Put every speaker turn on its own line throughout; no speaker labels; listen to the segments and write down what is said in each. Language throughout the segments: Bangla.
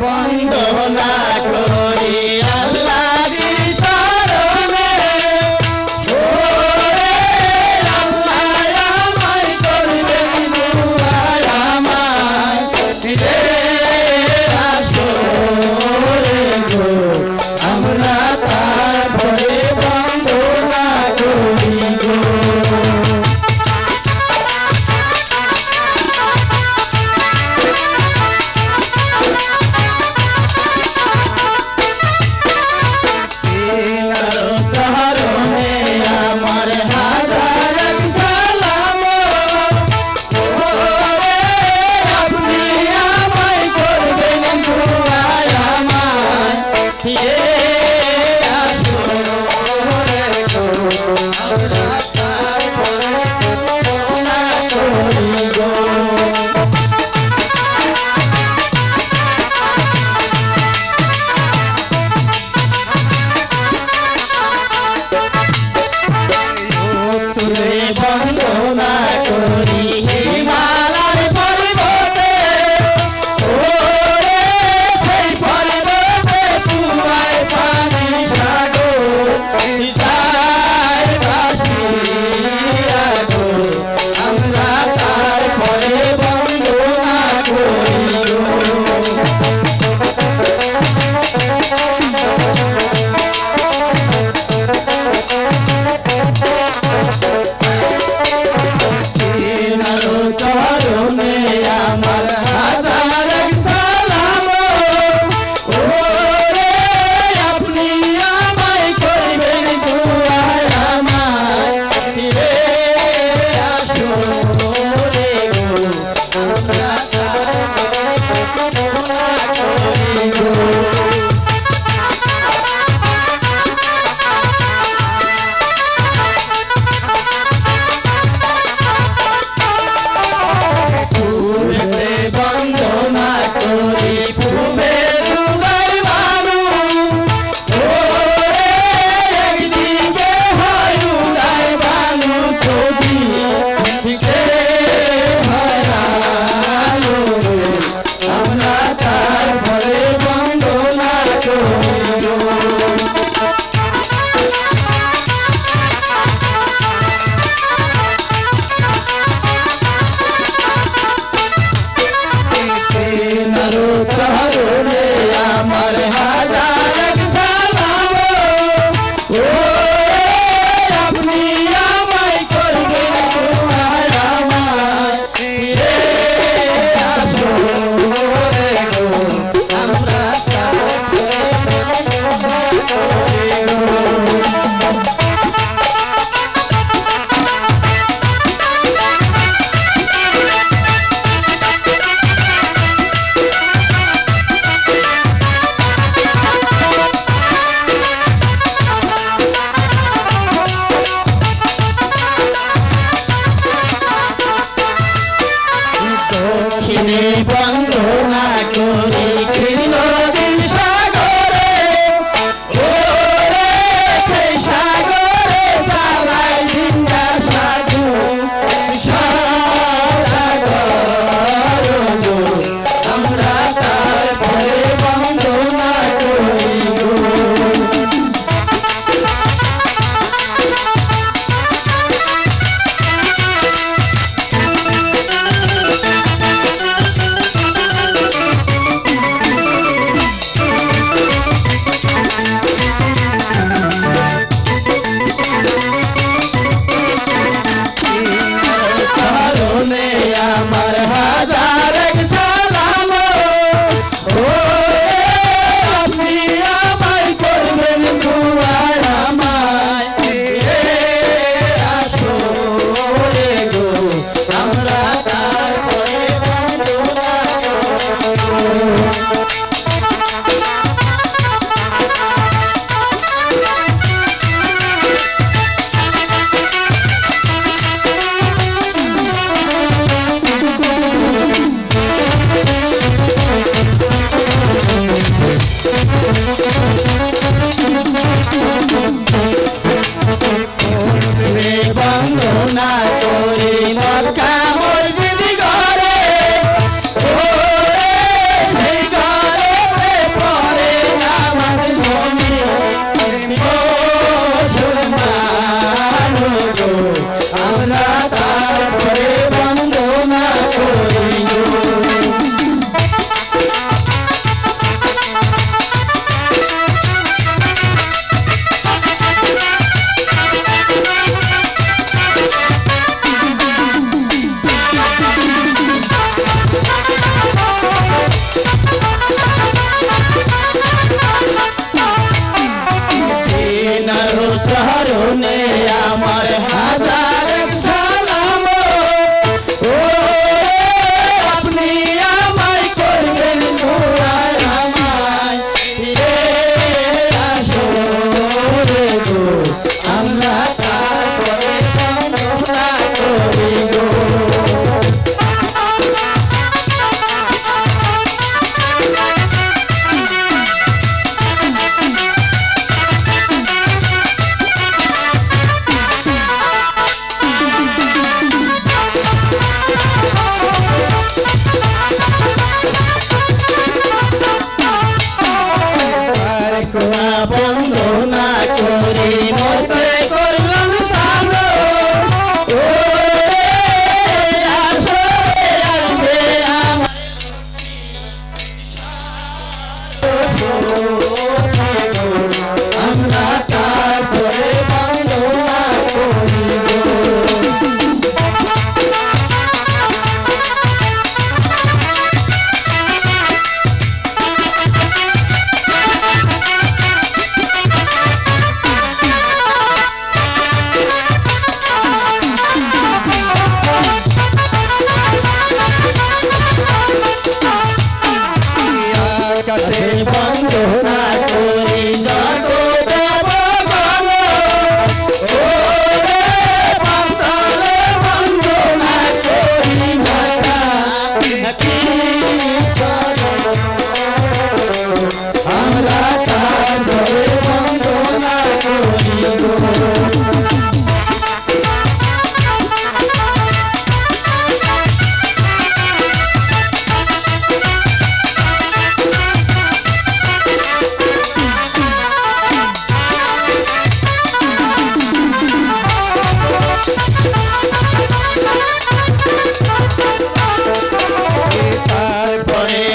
বন্দনা করি আল্লাহর শরণে ওরে আল্লাহ আমায় করবেন দুয়া আমায় রে আসরে গো আমরা তারপরে বন্দনা করি গো বন্দনা করি হিমালয় পর্বতে ওরে সেই পর্বতে চুয়ায় পানি সাগর যায় ভাসিয়া গো আমরা তারপরে বন্দনা করি গো চরণে আমার হাজার সালাম ওরে আপনি আমায় করবেন দুয়া আমায় রে আসরে গো আমরা বন্দনা করি গো বন্দনা করি পূবে দুর্গার বানু ওরে একদিকে হয় উড়াই বানু ছবি দিকে হারালো আমরা তারপরে বন্দনা করি গো চরণে আমার হাজার সালাম ওরে আপনি আমায় করবেন দুয়া আমায় রে আসরে গো আমরা তারপরে বন্দনা করি গো কাছে বন্দনা করি যত দেব ভালো ওরে পাতালে বন্দনা করি মাতা কি আমরা তার ঘরে বন্দনা করি গো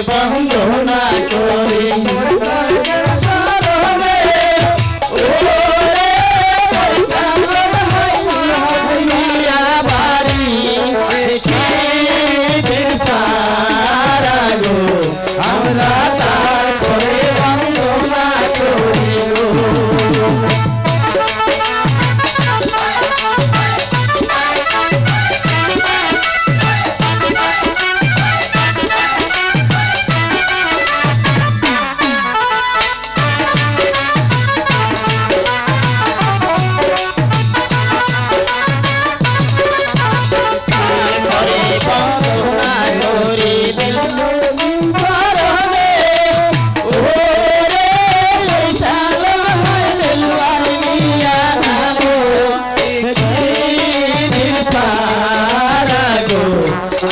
বন্দনা করি আমরা তারপরে বন্দনা করি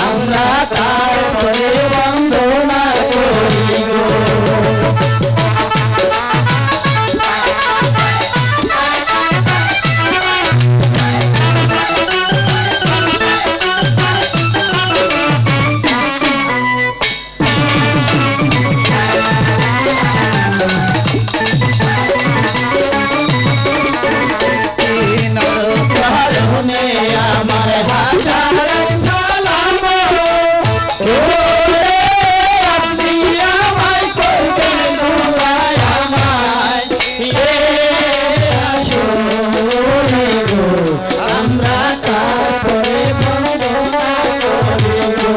আমরা তারপরে বন্দনা করি গো আমার হাজার আমরা তারপরে বন্দনা করি গো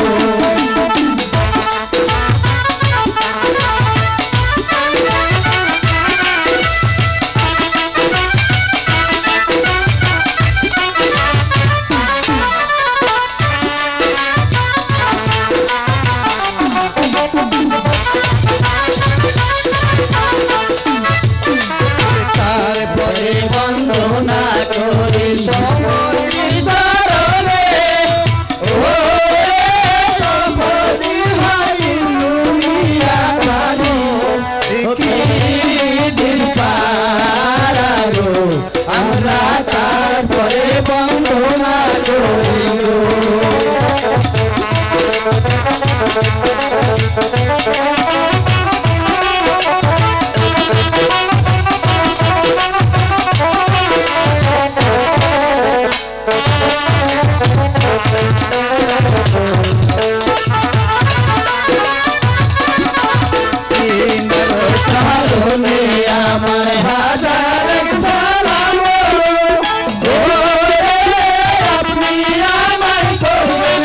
তারপরে বন্দনা করি সম্পত্তির শরণে ওরে সম্পত্তি ভাই দুনিয়া কানো কি দিন পারা গো আমরা তারপরে বন্দনা করি গো আমার হাজার সালাম ওরে আপনি আমায় করবেন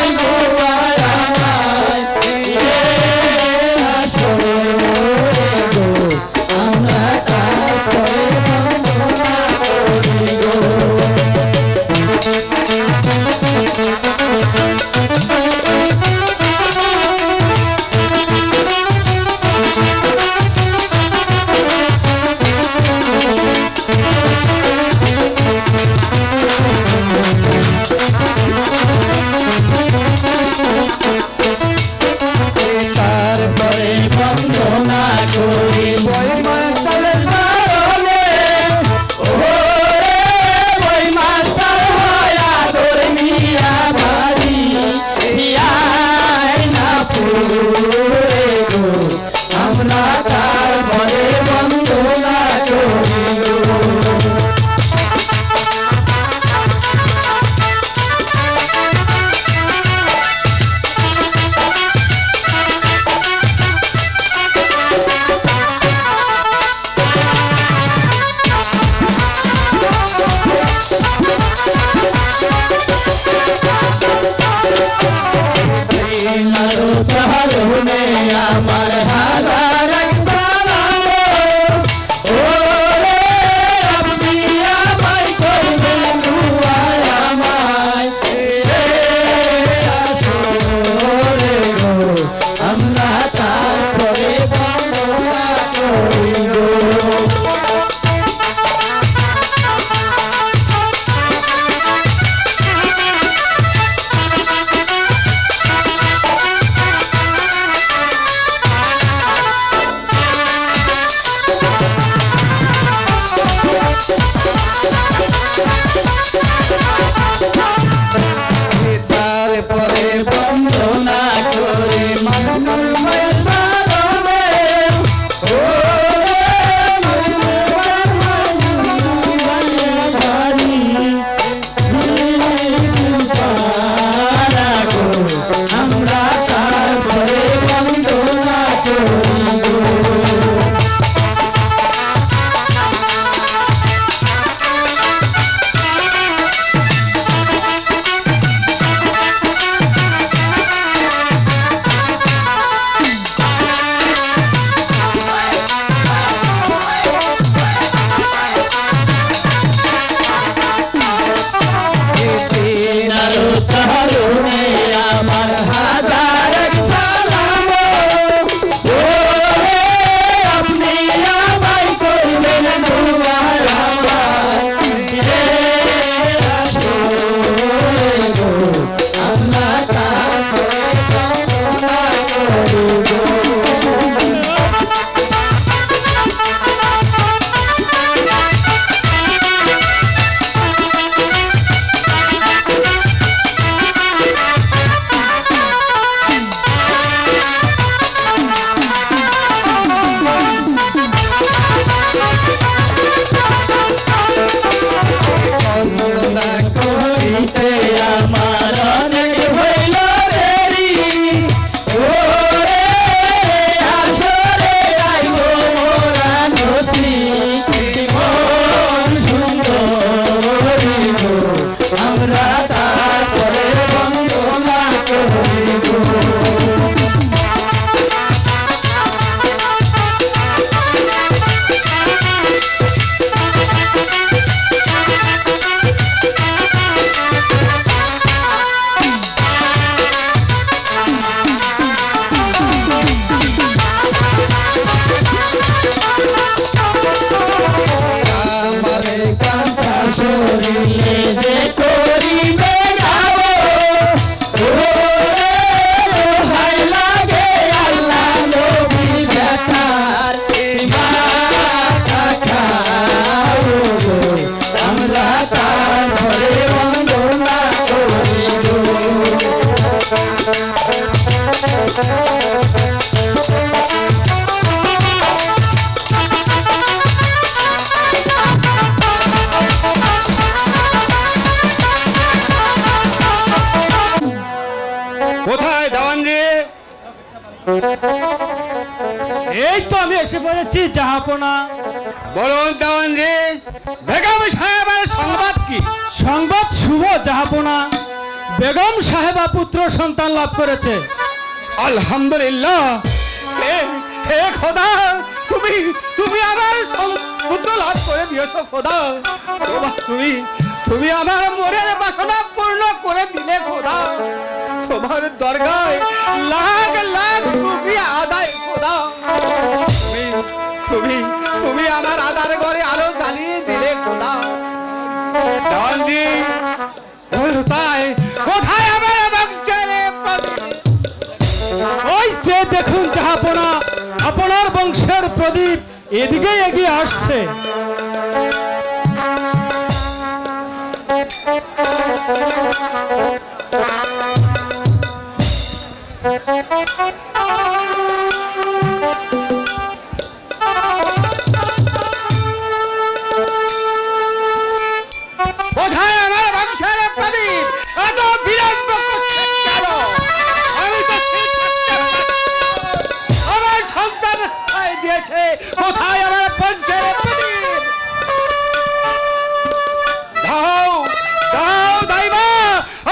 আমরা তারপরে বন্দনা করি গো তারপরে বন্দনা করি বইমাস্টার শরণে ওরে বইমাস্টার হয়া তোর মিয়া বাড়ি না পুরে গো আমরা তারপরে বন্দনা করি গো আমার হাজার
এই তো আমি এসে পড়েছি জাহাপনা।
বলুন দেওয়ানজি, বেগম সাহেবের সংবাদ কি?
সংবাদ শুভ জাহাপনা। বেগম সাহেবা পুত্র সন্তান লাভ করেছে।
আলহামদুলিল্লাহ। হে খোদা, তুমি তুমি আমার পুত্র লাভ করে দিয়েছো খোদা। তুমি তুমি আমার মনের বাসনা পূর্ণ করে দিলে খোদা। তোমার দরগায় লাখ লাখ রুপিয়া আদায় খোদা। তুমি তুমি তুমি আমার আদার ঘরে আলো জ্বালিয়ে দিলে খোদা। দেওয়ানজি, কোথায় কোথায় আমার বাচ্চারে?
ওই যে দেখুন জাহাপনা, আপনার বংশের প্রদীপ এদিকে এগিয়ে আসছে।
কোথায় আমার বংশের প্রদীপ? এত বিলম্ব করছে কেন? আমি তো ঠিক থাকতে পারছি না। আমার সন্তান কোথায় দিয়েছে? কোথায় আমার বংশের প্রদীপ? দাও দাও দাইমা,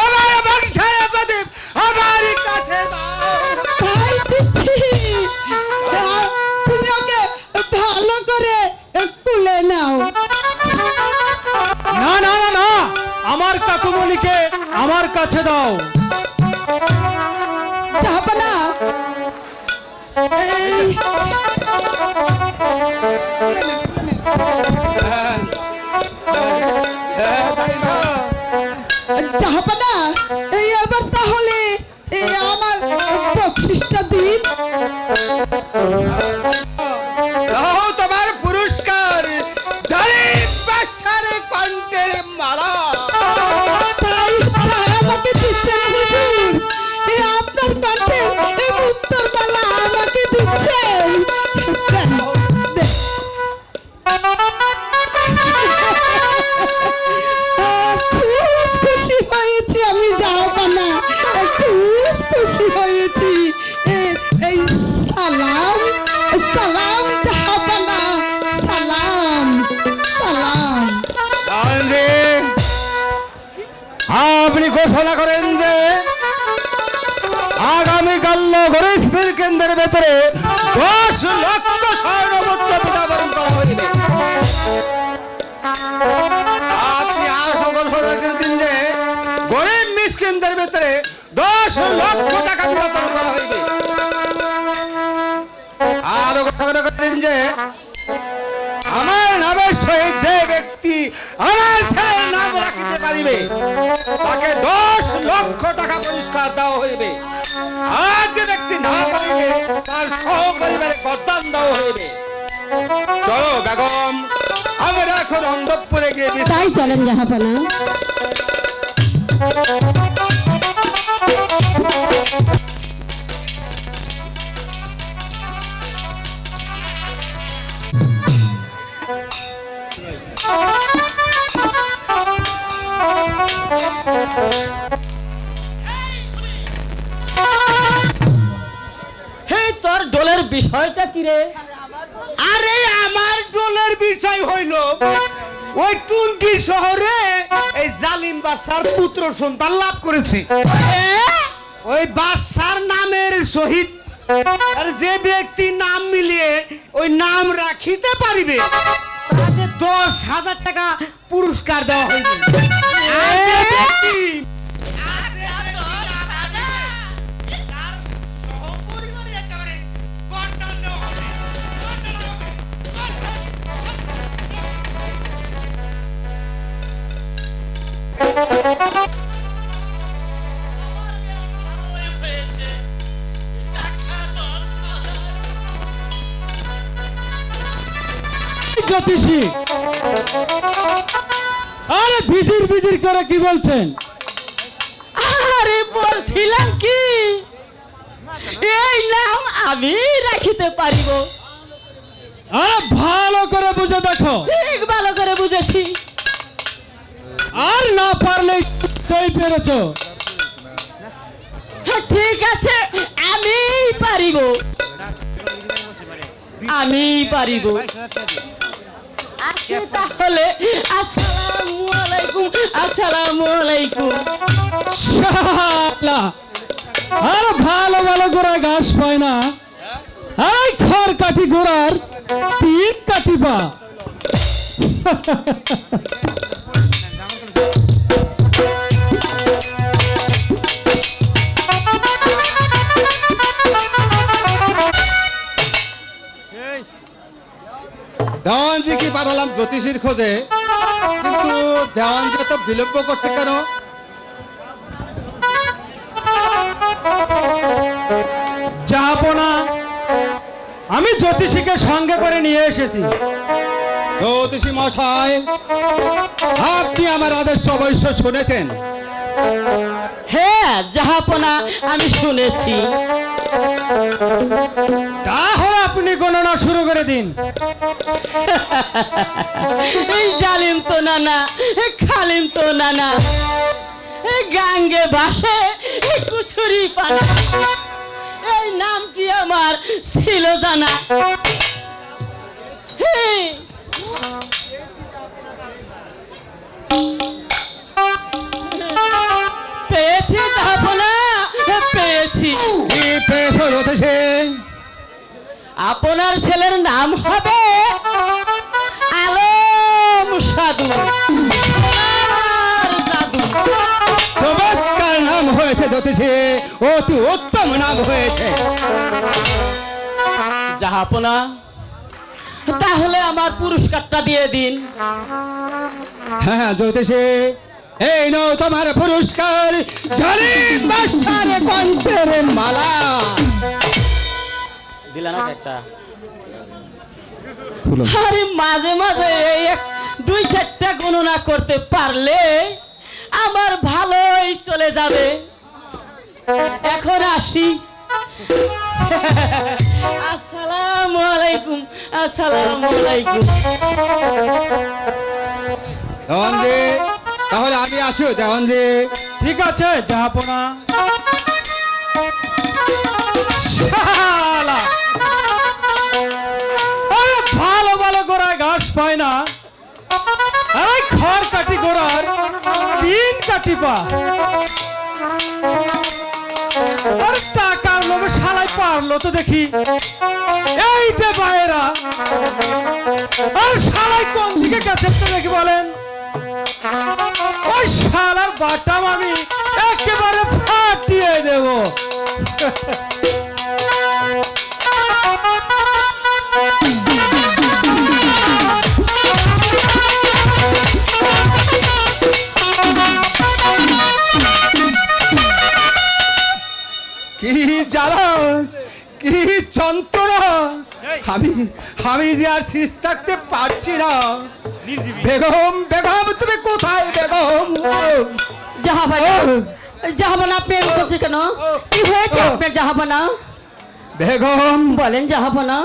আমার বংশের প্রদীপ আমার কাছে দাও।
তাই দিচ্ছি। তুমি ওকে ভালো করে তুলে নাও।
না না না না, আমার কাকুমণিকে আমার কাছে দাও।
জাহাপনা, এই
হ্যাঁ দাইমা,
জাহাপনা, এই এবার তাহলে এই আমার বকশিসটা দিন।
দাও তোমার পুরস্কার, জালিম বাদশার কণ্ঠের মালা।
তাই তাই আমাকে দিচ্ছেন হুজুর? এই আপনার কণ্ঠে এই মুক্তোর মালা আমাকে দিচ্ছেন? দেন, দেন। খুব খুশি হয়েছি আমি জাহাপনা, খুব খুশি হয়েছি। এই সালাম সালাম জাহাপনা, সালাম সালাম।
আপনি ঘোষণা করেন যে আগামীকাল নগরী স্পিল কেন্দ্রের ভেতরে 10 লক্ষ স্বর্ণমুদ্রা বিতরণ করা হইবে। আপনি আর সকল ঘোষণা করেন যে গরিব মিসকিনদের ভেতরে 10 লক্ষ টাকা বিতরণ করা হইবে। আর ঘোষণা করেন যে আমার নামের সহিত যে ব্যক্তি আমার ছেলের নাম রাখিতে পারিবে তাকে 10 লক্ষ টাকা পুরস্কার দেওয়া হইবে। আর যে ব্যক্তি না পারিবে তার সহপরিবারে গদ্দান দেওয়া হইবে। চলো বেগম, আমরা এখন অন্তঃপুরে গিয়ে
তাই চলেন জাহাপনা।
হে, তোর ডোলের বিষয়টা কি রে?
আরে আমার ডোলের বিষয় হইল ওই টুঙ্গি শহরে এই জালিম বাদশার পুত্র সন্তান লাভ করেছে। ওই বাদশার নামের সহিত আর যে ব্যক্তি নাম মিলিয়ে ওই নাম রাখিতে পারিবে তাকে 10,000 টাকা পুরস্কার দেওয়া হইবে। আর যে ব্যক্তি
জ্যোতিষী, আরে বিজির বিজির করে কি বলছেন?
আরে বলছিলাম কি, এই নাম আমি রাখিতে পারিব।
আরে ভালো করে বুঝে দেখো।
ঠিক ভালো করে বুঝেছি।
আর না পারলে তুই পেরেছো।
হ্যাঁ, ঠিক আছে, আমি পারিব। আমি পারিব। আসি তাহলে, আসসালামু আলাইকুম, আসসালামু আলাইকুম।
শালা, আর ভালো ভালো গোড়া ঘাস পায় না, আর খড় কাটি গোড়ার তিন কাটিবা।
দেওয়ানজি কি পাঠালাম জ্যোতিষীর খোঁজে, কিন্তু দেওয়ানজি তো বিলম্ব করছে কেন?
জাহাপনা, আমি জ্যোতিষীকে সঙ্গে করে নিয়ে এসেছি।
জ্যোতিষী মশাই, আপনি আমার আদেশ অবশ্য শুনেছেন।
হ্যাঁ জাহাপনা, আমি শুনেছি।
তাহলে আপনি গণনা শুরু করে দিন।
এই জালিম তো নানা, খালিম তো নানা, গাঙ্গে ভাসে কুচুরি পানা, এই নামটি আমার ছিল জানা। হেই, পেয়েছি জাহাপনা, পেয়েছি।
কি পেয়েছো জ্যোতিষী?
আপনার ছেলের নাম হবে আলম সাধু। সোনার জাদু।
চমৎকার নাম হয়েছে জ্যোতিষী, অতি উত্তম নাম হয়েছে।
জাহাপনা, তাহলে আমার পুরস্কারটা দিয়ে দিন।
হ্যাঁ জ্যোতিষী, এই নাও তোমার পুরস্কার, জালিম বাদশার কণ্ঠের মালা।
দিলা না একটা? আরে মাঝে মাঝে এই দুই চারটা গণনা করতে পারলে আমার ভালোই চলে যাবে। এখন আসি। আসসালামু আলাইকুম, আসসালামু আলাইকুম।
দেওয়ানজি, তাহলে আমি আসি দেওয়ানজি।
ঠিক আছে জাহাপনা। শালা, আরে ভালো ভালো গোড়ায় ঘাস পায় না, আরে খড় কাটি গোড়ার তিন কাটিবা। আর টাকার লোভে শালাই পারলো তো দেখি। এই যে বাইরা, আর শালাই কোন দিকে গেছে তো দেখি বলেন। ওই শালার বাটাম আমি একেবারে ফাটিয়ে দেব।
কি জ্বালা, কি যন্ত্রণা! আমি যে আর ঠিক থাকতে পারছি না। বেগম, বেগম, তুমি কোথায় বেগম?
জাহাবানা, জাহাবানা, আপনি এরকম করছেন কেন? কি হয়েছে আপনার জাহাবানা?
বেগম,
বলেন জাহাবানা।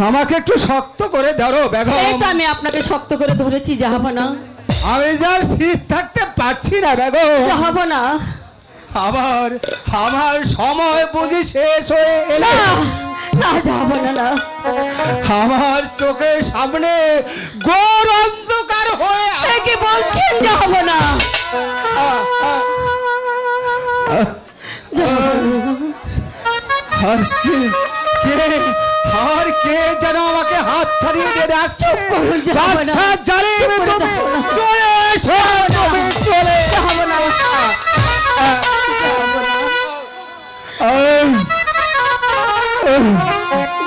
আমাকে একটু শক্ত করে ধরো
এই
বেগম।
তো আমি আপনাকে শক্ত করে ধরেছি জাহাবানা।
আমি যে আর ঠিক থাকতে পারছি না বেগম।
জাহাবানা,
আমার আমার সময় বুঝি শেষ হয়ে এলো।
না না জাহাবানা, না।
আমার চোখের সামনে ঘোর অন্ধকার হয়ে
এ কি বলছেন জাহাবানা?
আর কে যেন আমাকে হাত ছাড়িয়ে দিয়ে ডাকছে।
করুন জাহাবানা।
বাদশাহ জালিম,
চুপ করে
তুমি
জাহাবানা।
চলে এসো, তুমি চলে এসো।
জাহাবানা,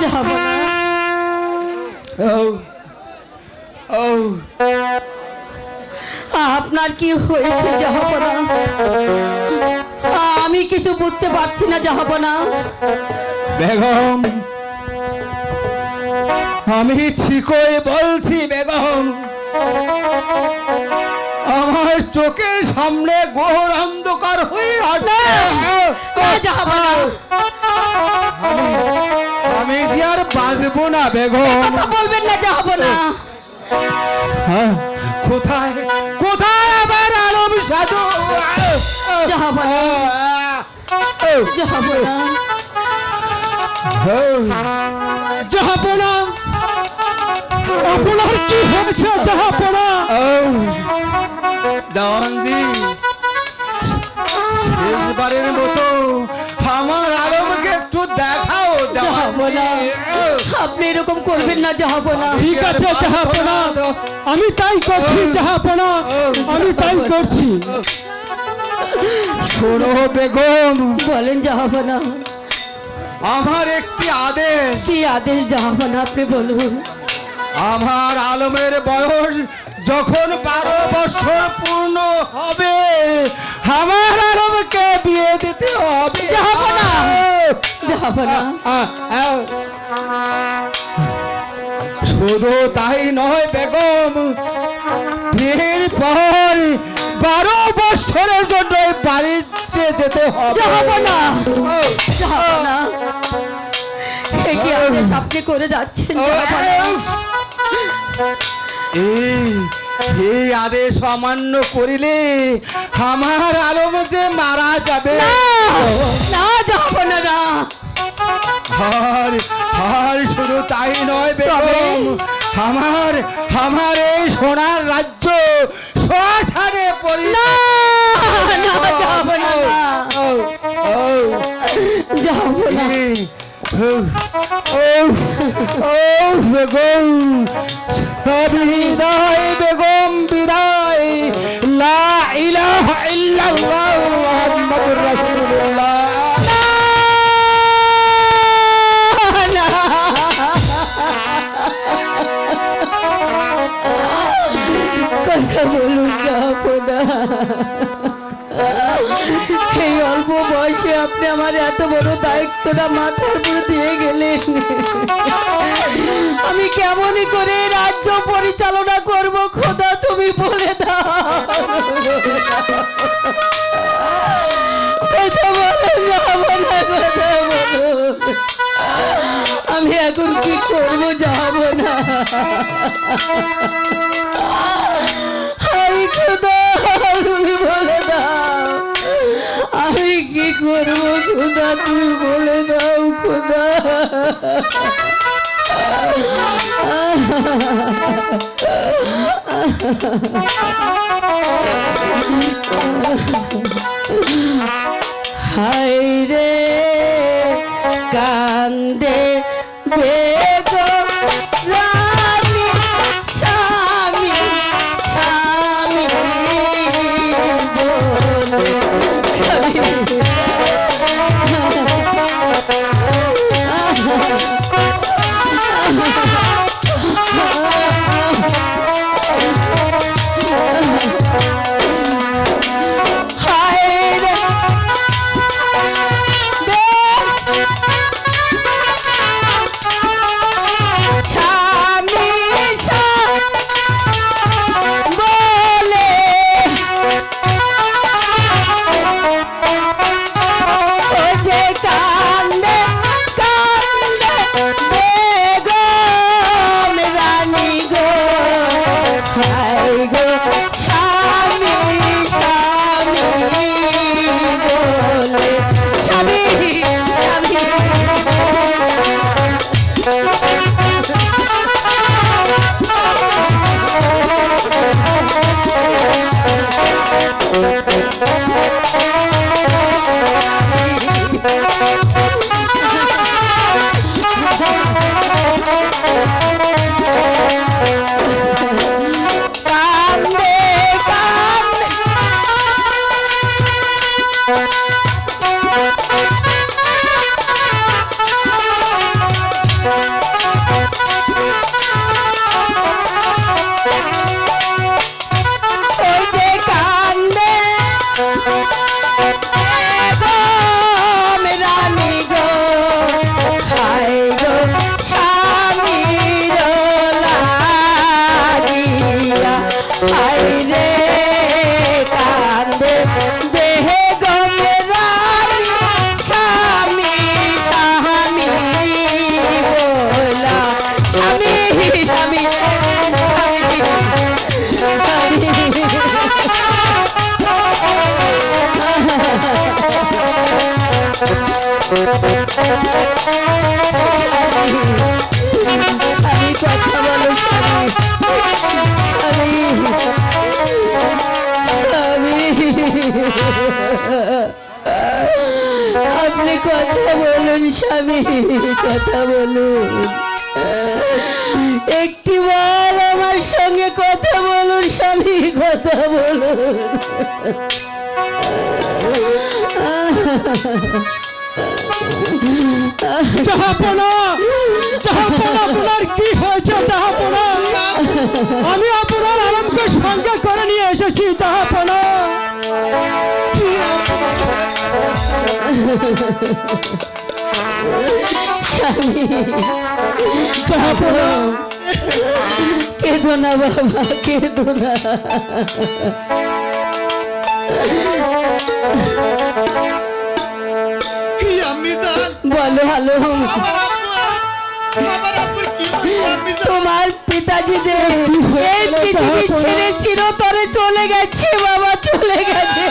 জাহাবানা, আপনার কি হয়েছে জাহাবানা? আমি কিছু বুঝতে পারছি না জাহাবানা।
বেগম, আমি ঠিকই বলছি বেগম। আমার চোখের সামনে ঘোর অন্ধকার হয়ে আসে।
না জাহাবানা,
আমি যে আর বাঁচবো না বেগম।
কথা বলবেন না জাহাবানা।
কোথায় কোথায় আবার আলম সাধু?
জাহাবানা, জাহাবানা,
জাহাপনা আপনার কি হয়েছে জাহাপনা?
দেওয়ানজি, শেষবারের মতো আমার আলমকে একটু দেখাও
জাহাপনা, আপনি এরকম করবেন না জাহাপনা।
ঠিক আছে জাহাপনা, আমি তাই করছি জাহাপনা, আমি তাই করছি।
শোনো বেগম,
বলেন জাহাপনা।
আমার একটি আদেশ।
কি আদেশ জাহাপনা, আপনি বলুন।
আমার আলমের বয়স যখন 12 বছর পূর্ণ হবে, আমার আলমকে বিয়ে দিতে হবে।
জাহাপনা, জাহাপনা,
শুধু তাই নয় বেগম, বিয়ের পর 12 বছরের জন্য বাড়িতে যেতে হবে।
জাহাপনা, জাহাপনা, এ কি আদেশ আপনি করে যাচ্ছেন জাহাপনা?
এই আদেশ অমান্য করিলে আমার আলম যে মারা যাবে।
না জাহাপনা, না।
আর শুধু তাই নয় বেগম, আমার এই সোনার রাজ্য শ্মশানে
না, না, জাহাপনা, না। জাহাপনা,
বেগম, বিদায় বেগম, বিদায়। লা ইলাহা ইল্লাল্লাহ মুহাম্মাদুর রাসূলুল্লাহ।
কথা বলুন জাহাপনা। এই অল্প বয়সে আপনি আমার এত বড় দায়িত্বটা মাথার উপরে দিয়ে গেলেন। আমি কেমনই করে রাজ্য পরিচালনা করব খোদা, তুমি বলে দাও। কথা বলেন জাহাপনা, কথা বলুন। আমি এখন কি করবো জাহাপনা? হাই খোদা, তুমি বলে দাও। আমি কি করবো খোদা, তুমি বলে দাও খোদা। হাই রে কান্দে বেগম রানী, স্বামী স্বামী আমি কথা বলো স্বামী, স্বামী, আপনি কথা বলুন স্বামী, কথা বলুন, একটি বার আমার সঙ্গে কথা বলুন স্বামী, কথা বলুন।
জাহাপনা, জাহাপনা, আপনার কি হয়েছে জাহাপনা? আমি আপনার আরামকে সঙ্গে করে নিয়ে এসেছি জাহাপনা।
স্বামী,
জাহাপনা,
কেঁদো না বাবা, কেঁদো না। বলো হ্যালো, তোমার পিতাজি যে এই পৃথিবী ছেড়ে চিরতরে চলে গেছে বাবা, চলে গেছে।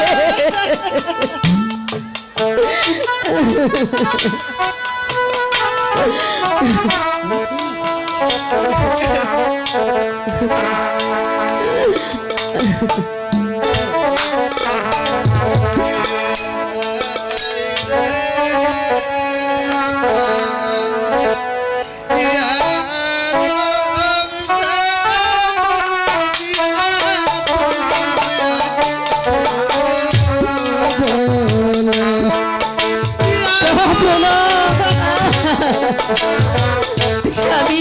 স্বামী, স্বামী,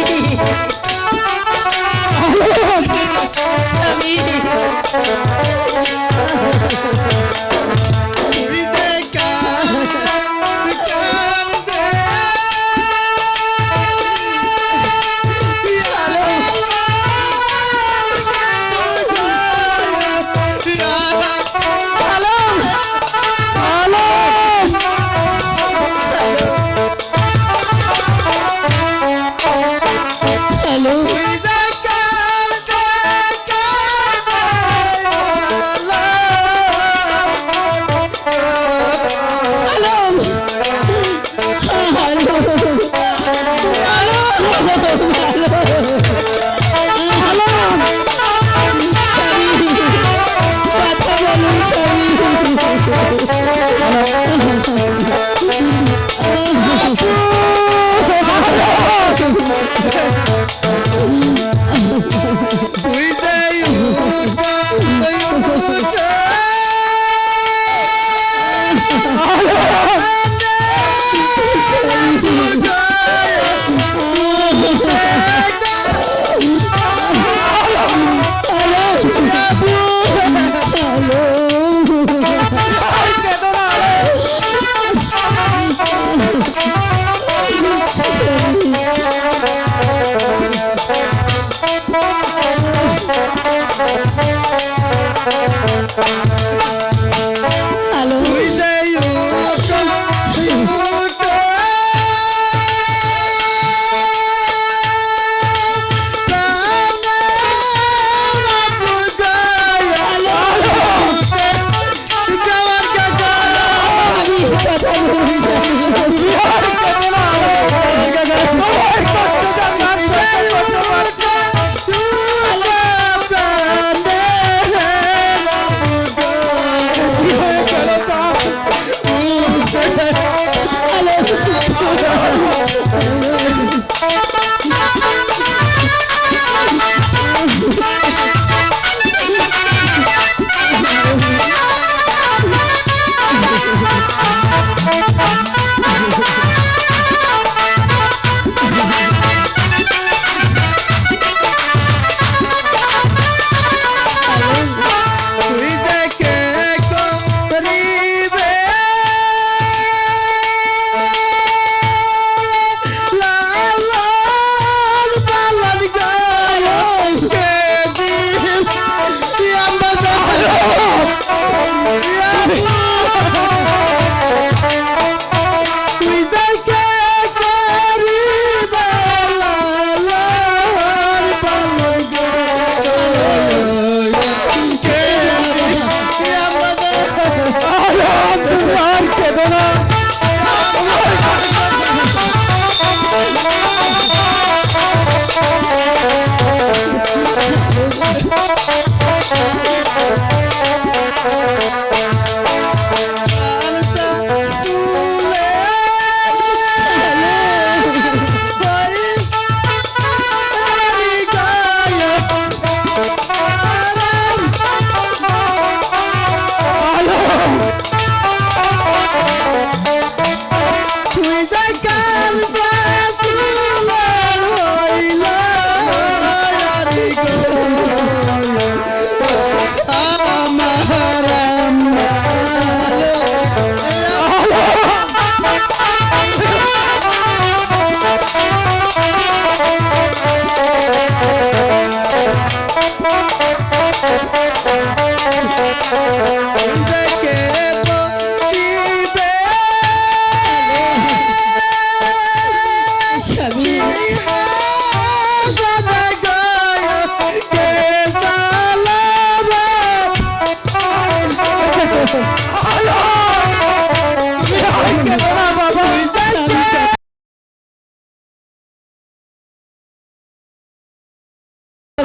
আর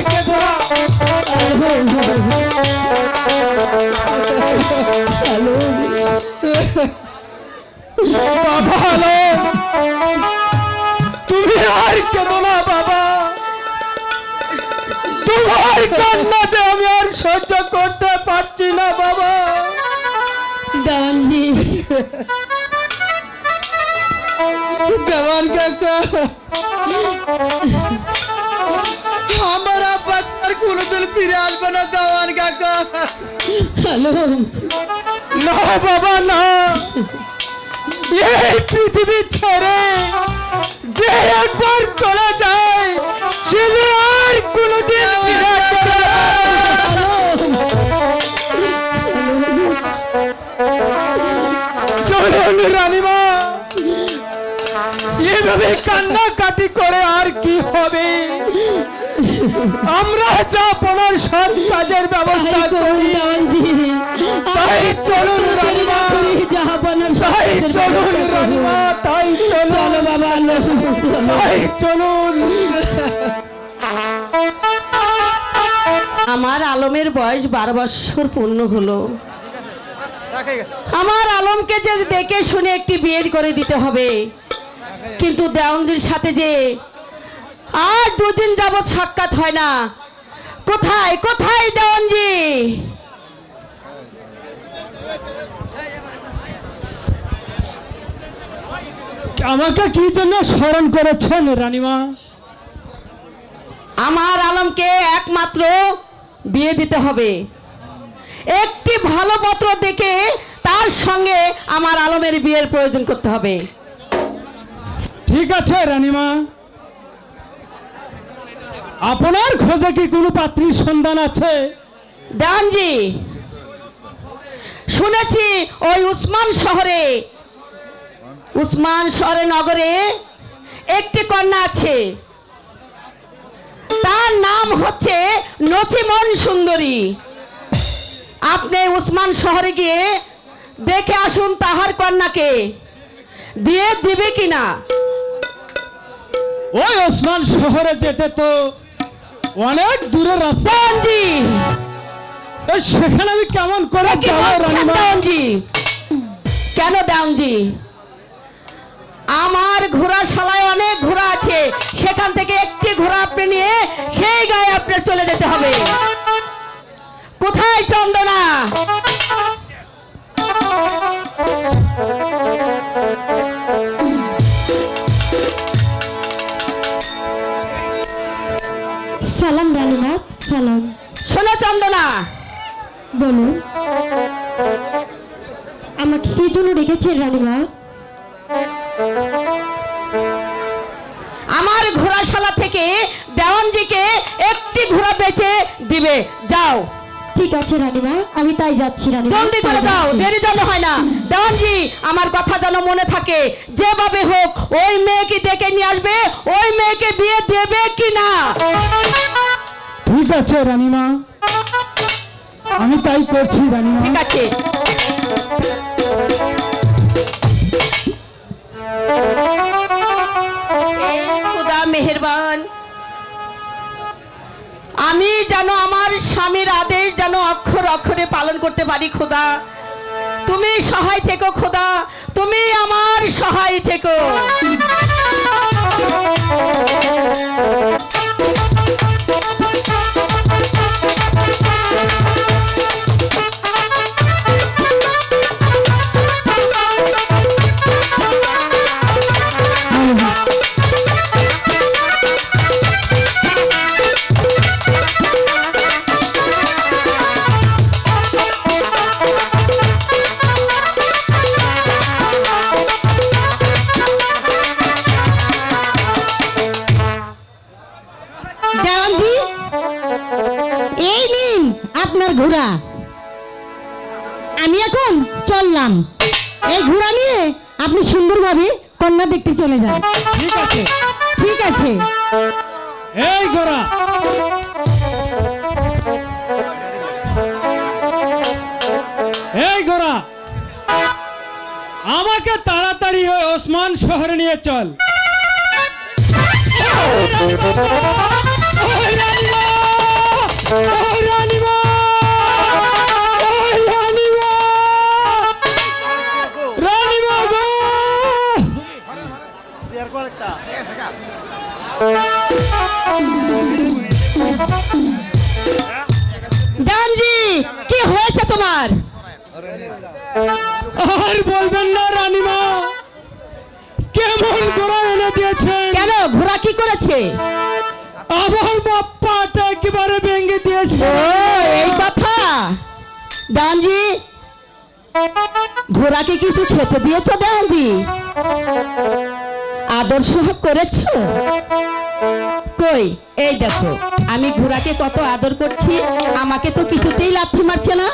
কেঁদো না। বাবা আলম, তুমি আর কেঁদো না বাবা, তোমার কান্নাতে আমি আর সহ্য করতে পারছি না বাবা।
দেওয়ানজি,
দেওয়ান কাকা, আমার আব্বা আর কোনোদিন ফিরে আসবে না দেওয়ান কাকা।
আলম,
না বাবা না, এই পৃথিবী ছেড়ে যে একবার চলে যায় সে আর কোনোদিন ফিরে আসবে না। চলুন রানীমা, এভাবে কান্নাকাটি করে আর কি হবে? আমরা যা পড়ার সৎ কাজের ব্যবস্থা করি।
দেওয়ানজি,
তাই চলুন রানীমা, তাই চলুন রানীমা, তাই চলুন,
চলো বাবা আলম,
তাই চলুন।
আমার আলমের বয়স 12 বছর পূর্ণ হলো। আমার আলমকে যে দেখে শুনে একটি বিয়ে করে দিতে হবে, কিন্তু দেওয়ানজির সাথে যে আর 2 দিন যাবৎ সাক্ষাৎ হয় না। কোথায় কোথায় দেওয়ানজি?
আমাকে কি জন্য স্মরণ করেছেন রানীমা?
আমার আলমকে একমাত্র বিয়ে দিতে হবে। একটি ভালো পত্র দেখে তার সঙ্গে আমার আলমের বিয়ের প্রয়োজন করতে হবে।
ঠিক আছে রানীমা, আপনার খোঁজে কি কোনো পাত্রীর সন্ধান আছে?
দেওয়ানজি, শুনেছি ওই উসমান শহরে নগরে একটি কন্যা আছে, তার নাম হচ্ছে নচিমন সুন্দরী। আপনি উসমান শহরে গিয়ে দেখে আসুন তাহার কন্যাকে বিয়ে দিবে কিনা।
ওই ওসমান শহরে যেতে তো অনেক দূরের রাস্তা,
দেওয়ানজি,
সেখানে আমি কেমন করে
কি
যাবো
বলছেন
রানীমা?
দেওয়ানজি? কেন দেওয়ানজি? আমার ঘোড়াশালায় অনেক ঘোড়া আছে, সেখান থেকে একটি ঘোড়া আপনি নিয়ে সেই গায়ে আপনার চলে যেতে হবে। কোথায় চন্দনা?
সালাম রানীমা, সালাম।
শোনো চন্দনা,
বলুন, আমাকে কি জন্য রেখেছেন রানীমা?
আমার ঘোড়াশালা থেকে দেওয়ানজিকে একটি ঘোড়া বেচে দিবে, যাও।
ঠিক আছে রানীমা, আমি তাই যাচ্ছি রানীমা।
জলদি করে দাও, দেরি যেন হয় না। দেওয়ানজি, আমার কথা যেন মনে থাকে, যেভাবে হোক ওই মেয়েকে ডেকে নিয়ে আসবে, ওই মেয়েকে বিয়ে দেবে কিনা।
ঠিক আছে রানীমা, আমি তাই করছি রানীমা।
ঠিক আছে। খোদা মেহেরবান, আমি যেন আমার স্বামীর আদেশ যেন অক্ষর অক্ষরে পালন করতে পারি। খোদা, তুমি সহায় থেকো। খোদা, তুমি আমার সহায় থেকো।
দেওয়ানজি, এই নিন আপনার ঘোড়া। আমি এখন চললাম। এই ঘোড়া নিয়ে আপনি সুন্দরভাবে কন্যা দেখতে চলে যান।
ঠিক আছে।
ঠিক আছে।
এই গোরা, এই গোরা, আমাকে তাড়াতাড়ি ওই ওসমান শহরে নিয়ে চল। ওই রানীমা! ওই রানীমা! ওই রানীমা! রানীমা গো!
দেওয়ানজি, কি হয়েছে তোমার?
আর বলবেন না রানীমা, কেমন ঘোড়া এনে দিয়েছেন।
কেন, ঘোড়া কি করেছে?
আমার বাপ্পাটা একেবারে ভেঙে দিয়েছে।
ও, এই কথা। দেওয়ানজি, ঘোড়াকে কিছু খেতে দিয়েছো দেওয়ানজি? আদর সোহাগ করেছো? কই, এই দেখো আমি ঘোড়াকে কত আদর করছি, আমাকে তো কিছুতেই লাথি মারছে না।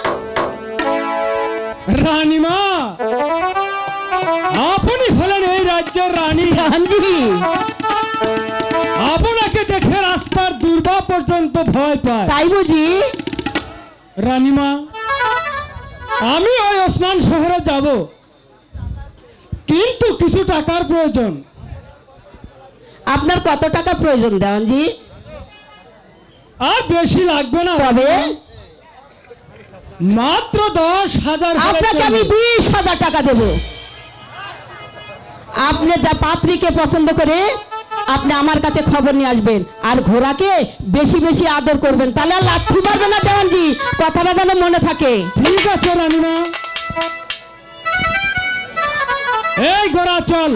রানীমা, আপনি হলেন এই রাজ্যের রানী।
দেওয়ানজি,
আপনাকে দেখে রাস্তার দুর্বা পর্যন্ত ভয় পায়।
তাই বুঝি?
রানীমা, আমি ওই ওসমান শহরে যাব, কিন্তু কিছু টাকার প্রয়োজন।
আপনার কত টাকা প্রয়োজন দেওয়ানজি?
আর বেশি লাগবে না।
তবে
মাত্র 10,000 হলে
আপনাকে আমি
চলবে।
20,000 টাকা দেব। আপনি যা পাত্রীকে পছন্দ করে আপনি আমার কাছে খবর নিয়ে আসবেন, আর ঘোড়াকে বেশি বেশি আদর করবেন, তাহলে আর লাথি মারবে না দেওয়ানজি, কথাটা যেন মনে থাকে।
ঠিক আছে রানীমা, এই ঘোড়া চল।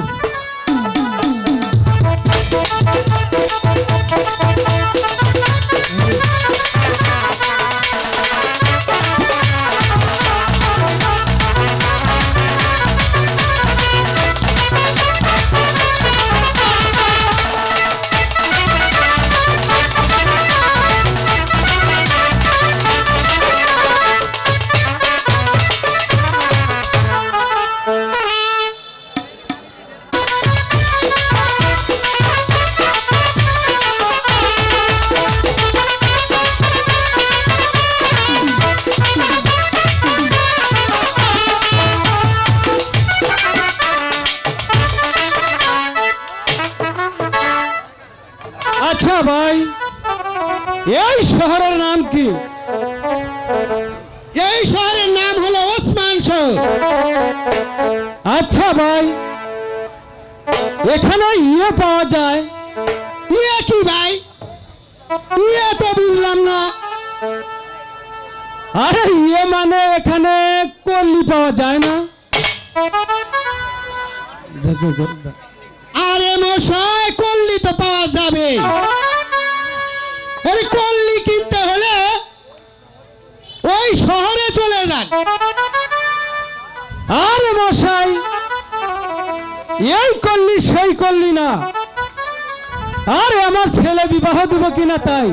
আচ্ছা ভাই, এই শহরের নাম কি?
এই শহরের নাম হলো ওসমান শহর।
আচ্ছা ভাই, এখানে ইয়ে পাওয়া যায়?
ইয়ে কি ভাই? ইয়ে তো বুঝলাম না।
আরে ইয়ে মানে এখানে কল্লি পাওয়া যায় না?
আরে মশাই, কল্লি তো পাওয়া যাবে। আরে কল্লি কিনতে হলে ওই শহরে চলে যান।
আরে মশাই, এই কল্লি সেই কল্লি না। আরে আমার ছেলে বিবাহ দিব কিনা তাই।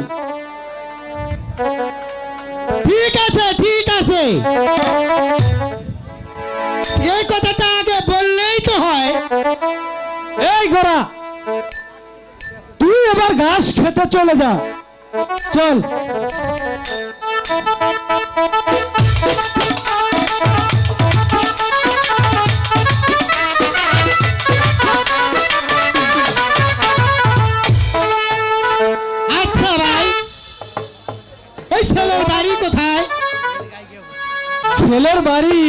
ঠিক আছে, ঠিক আছে, এই কথাটা আগে বললেই তো হয়।
এই গোরা, তুই এবার ঘাস খেতে চলে যা, চল।
আচ্ছা ভাই, এই ছেলের বাড়ি কোথায়?
ছেলের বাড়ি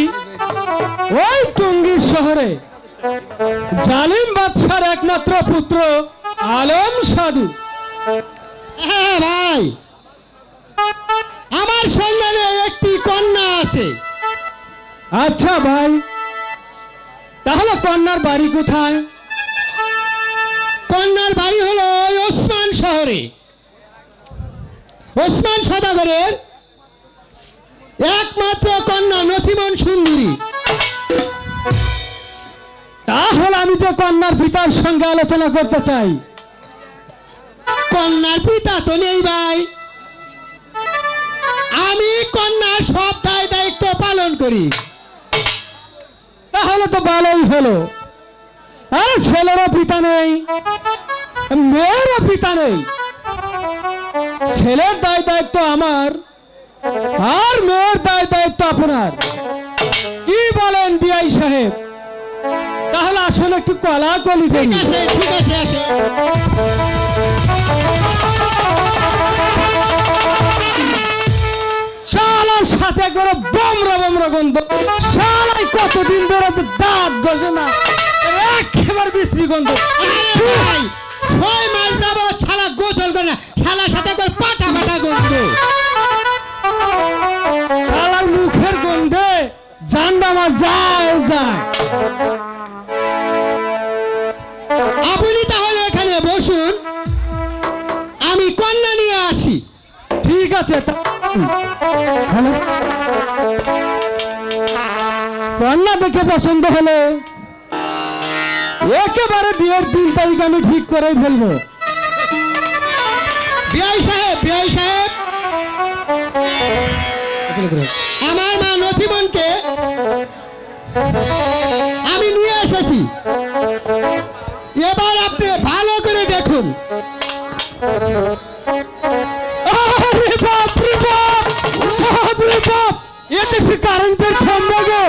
ওই টঙ্গী শহরে। জালিম বাদশার একমাত্র পুত্র আলম সাধু।
হ্যাঁ ভাই, আমার সন্ধানে একটি কন্যা আছে।
আচ্ছা ভাই, তাহলে কন্যার বাড়ি কোথায়?
কন্যার বাড়ি হলো ওই ওসমান শহরে। ওসমান সদাগরের একমাত্র কন্যা নসিমন সুন্দরী।
তাহলে আমি তো কন্যার পিতার সঙ্গে আলোচনা করতে চাই।
কন্যার পিতা তো নেই ভাই, আমি কন্যার সব দায় দায়িত্ব পালন করি।
তাহলে তো ভালোই হলো, আরে ছেলেরও পিতা নেই, মেয়েরও পিতা নেই। ছেলের দায় দায়িত্ব আমার, আর মেয়ের দায় দায়িত্ব আপনার। কি বলেন বিআই সাহেব? তাহলে আসলে একটু কলাকলি করি।
ঠিক আছে আসো।
শালার সাথে একবারে বমরা বমরা গন্ধ। শালাই কতদিন ধরে তো দাঁত গজে না, একেবারে বিশ্রী গন্ধ।
ভাই 6 মাস যাবত শালা গোসল করে না, শালার সাথে করে পাটা পাটা গন্ধ।
শালার মুখের গন্ধে জানটা আমার যায় যায়।
আপনি তাহলে এখানে বসুন, আমি কন্যা নিয়ে আসি।
ঠিক আছে। হ্যালো, কন্যা দেখে পছন্দ হলে একেবারে বিয়ের 3 তারিখ আমি ঠিক করেই ফেলবো।
বিআই সাহেব আমার মা নসিমনকে আমি নিয়ে এসেছি, এবার আপনি ভালো করে দেখুন।
আরে বাপ রে বাপ, বাপ রে বাপ, এ দেখছি কারেন্টের খাম্বা গো।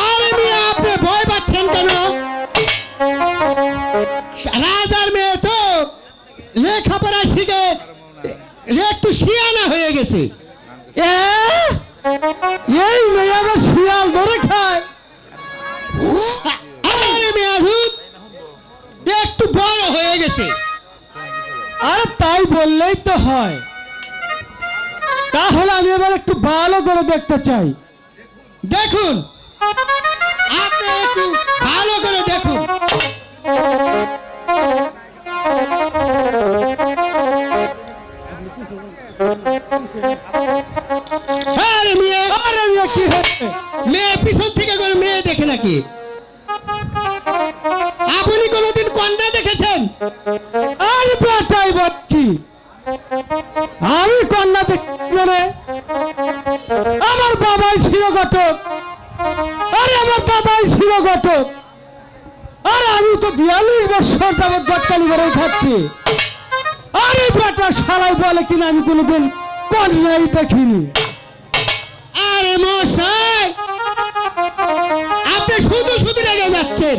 আরে মিয়া আপনি ভয় পাচ্ছেন কেন? রাজার মেয়ে তো লেখাপড়া শিখে একটু শিয়ানা হয়ে গেছে।
এ, এই মেয়ে আবার শিয়াল ধরে খায়।
আরে মেয়ে একটু বড় হয়ে গেছে।
আরে তাই বললেই তো হয়। তাহলে আমি এবার একটু ভালো করে দেখতে চাই।
দেখুন, আপনি একটু ভালো করে দেখুন। আরে মেয়ে,
আরে মেয়ে কি হচ্ছে?
মেয়ে পিছন থেকে করে মেয়ে দেখে নাকি? আপনি কোনোদিন কন্যা দেখেছেন?
আরে বেটাই কি আমি কন্যা দেখি মানে? আমার বাবাই ছিল ঘটক, আরে আমার দাদাই ছিল ঘটক, আরে আমি তো 42 বছর যাবৎ গটকালি করে খাচ্ছি। আরে বেটা শালাই বলে কিনা আমি কোনোদিন কন্যাই দেখিনি।
আরে মশাই, আপনি শুধু শুধু রেগে যাচ্ছেন।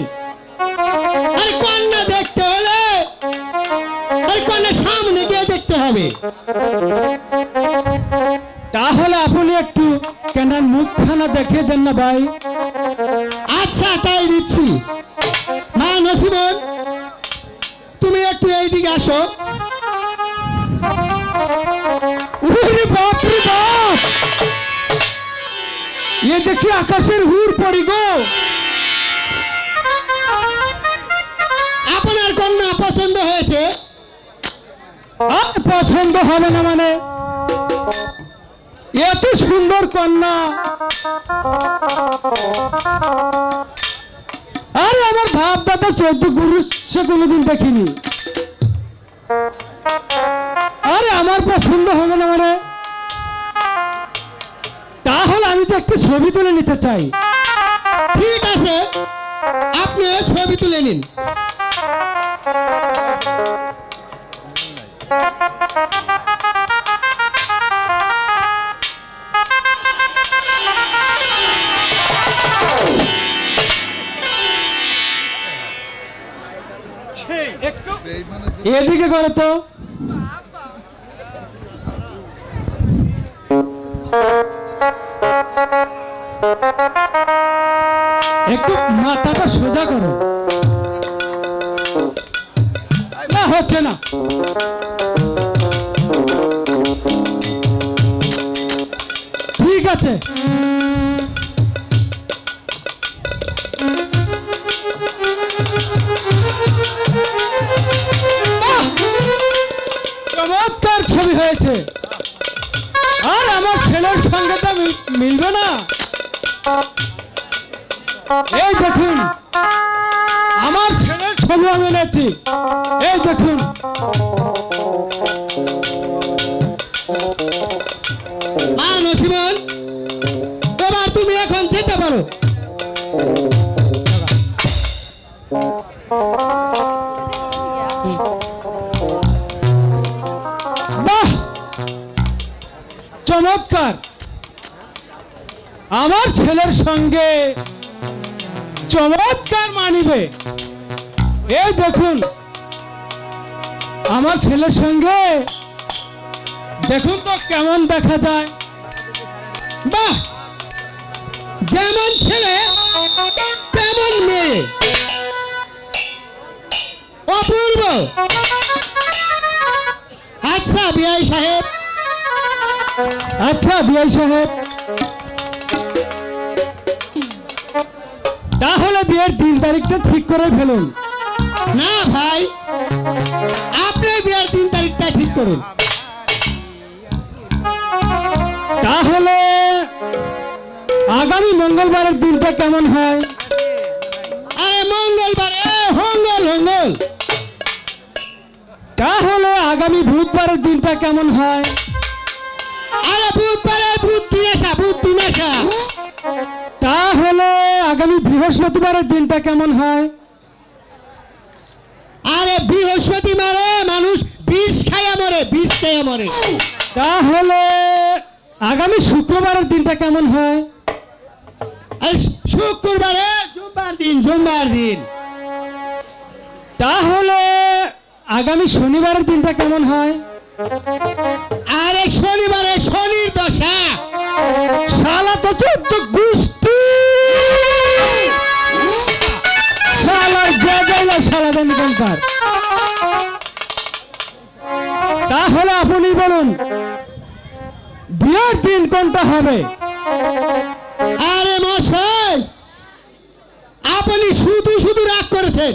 আরে কন্যা দেখতে হলে আরে কন্যা সামনে গিয়ে দেখতে হবে।
তাহলে আপনি একটু কেন মুখখানা দেখে দেন না ভাই?
আচ্ছা তাই দিচ্ছি। মা নসিমন, তুমি একটু এইদিকে আসো।
ওরে বাপ রে বাপ, এ দেখছি আকাশের হুর পড়ি গো।
আপনার কন্যা পছন্দ হয়েছে?
আর পছন্দ হবে না মানে? এত সুন্দর কন্যা আরে আমার বাপ দাদা 14 গুরু সে কোনোদিন দেখিনি। আরে আমার পছন্দ হবে না মানে? তাহলে আমি তো একটু ছবি তুলে নিতে চাই।
ঠিক আছে, আপনি ছবি তুলে নিন।
এদিকে করো তো। একটু মাথাটা সোজা করো। না হচ্ছে না। ঠিক আছে, বাহ! চমৎকার ছবি হয়েছে। আর আমার ছেলের সঙ্গে তো মিলবে না। এই দেখুন, আমার ছেলের ছবি আমি এনেছি। এই দেখুন,
মা নসিমন,
আমার ছেলের সঙ্গে চমৎকার মানিবে। এই দেখুন আমার ছেলের সঙ্গে, দেখুন তো কেমন দেখা যায়।
বাহ, যেমন ছেলে তেমন মেয়ে, অপূর্ব। আচ্ছা বিআই সাহেব,
আচ্ছা বিআই সাহেব, তাহলে বিয়ের দিন তারিখটা ঠিক করে ফেলুন।
না ভাই, আপনি বিয়ের 3 তারিখটা ঠিক করুন।
তাহলে আগামী মঙ্গলবারের দিনটা কেমন হয়?
আরে মঙ্গলবার, হঙ্গল হঙ্গল।
তাহলে আগামী বুধবারের দিনটা কেমন হয়?
আরে বুধবারে ভূত দিনেশা, ভূত দিনেশা।
তাহলে আগামী বৃহস্পতিবারের দিনটা কেমন হয়?
আরে বৃহস্পতিবারে মানুষ বিষ খাইয়া মরে, বিষ খাইয়া মরে।
তাহলে আগামী শুক্রবারের দিনটা কেমন হয়?
আর শুক্রবারে জুম্মার দিন, জুম্মার দিন।
তাহলে আগামী শনিবারের দিনটা কেমন হয়?
আরে শনিবারে শনির দশা।
শালা তো 14 গুষ্টি, শালা গজাইলা শালা দনিকার। তাহলে আপনি বলুন বিয়ের দিন কোনটা হবে?
আরে মশাই, আপনি শুধু শুধু রাগ করেছেন।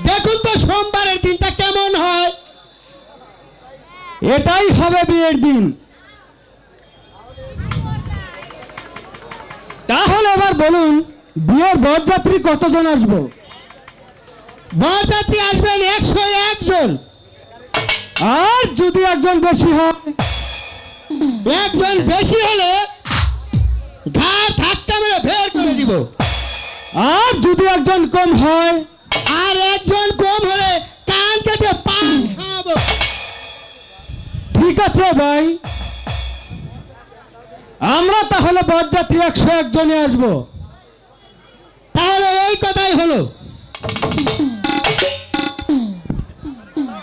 দেখুন তো সোমবারের দিনটা কেমন হয়।
এটাই হবে বিয়ের দিন। তাহলে এবার বলুন বিয়ের বরযাত্রী কতজন আসবো?
বরযাত্রী আসবেন 101 জন।
আর যদি একজন বেশি হয়?
একজন বেশি হলে ঘাড় ধাক্কা মেরে বের করে দিব।
আর যদি একজন কম হয়?
আর একজন কম হলে কান কেটে পান খাওয়াবো।
ঠিক আছে ভাই, আমরা তাহলে বরযাত্রী 101 জনে আসবো।
তাহলে এই কথাই হলো।